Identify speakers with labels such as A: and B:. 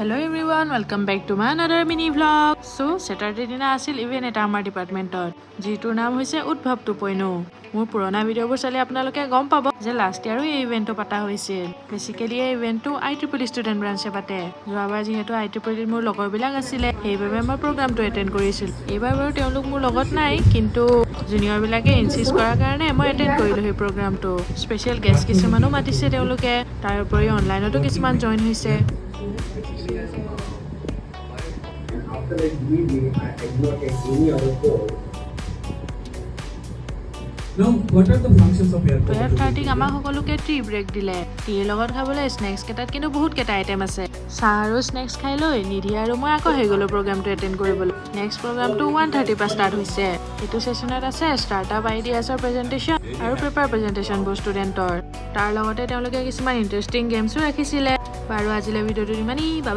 A: Hello everyone, welcome back to my another mini vlog. So Saturday dina asil event eta amar department jitur naam hoise Udvab 2.0. Mur purana video bor sale apnaloke gom pabo je last year ei event pata hoisil. Basically ei event to IEEE student branch e pate. Joabar jihetu IEEE mur logor bilak asile heibabe moi program to attend korisil. Ebar baru teolok mur logot nai kintu junior bilake insist korar karone moi attend korilu hei program to. Special guest kisumano matise teoloke tar upori online to kisman join hoise.
B: After that meeting, I did not take any other call.
C: Now, what are the functions of airport?
A: 12:30 আমাৰ সকলোকে tea break দিলে। টিৰ লগত খাবলৈ snakes কেটাত কিন্তু বহুত কেটা item আছে। চাহ আৰু স্নেক্স খাই লৈ নিধি আৰু মই আকৌ হৈ গলো প্ৰগ্ৰামটো এটেন্ড কৰিবলৈ। নেক্সট প্ৰগ্ৰামটো 1:30 পৰা ষ্টাৰ্ট হৈছে। এইটো সেশনত আছে ষ্টাৰ্টআপ আইডিয়াছৰ প্ৰেজেন্টেচন আৰু পেপাৰ প্ৰেজেন্টেচন বোৰ ষ্টুডেন্টৰ। তাৰ লগতে তেওঁলোকে কিছুমান ইন্টাৰেষ্টিং গেমছো ৰাখিছিলে। বাৰু আজিলৈ ভিডিঅ'টো ইমানেই। বাবা।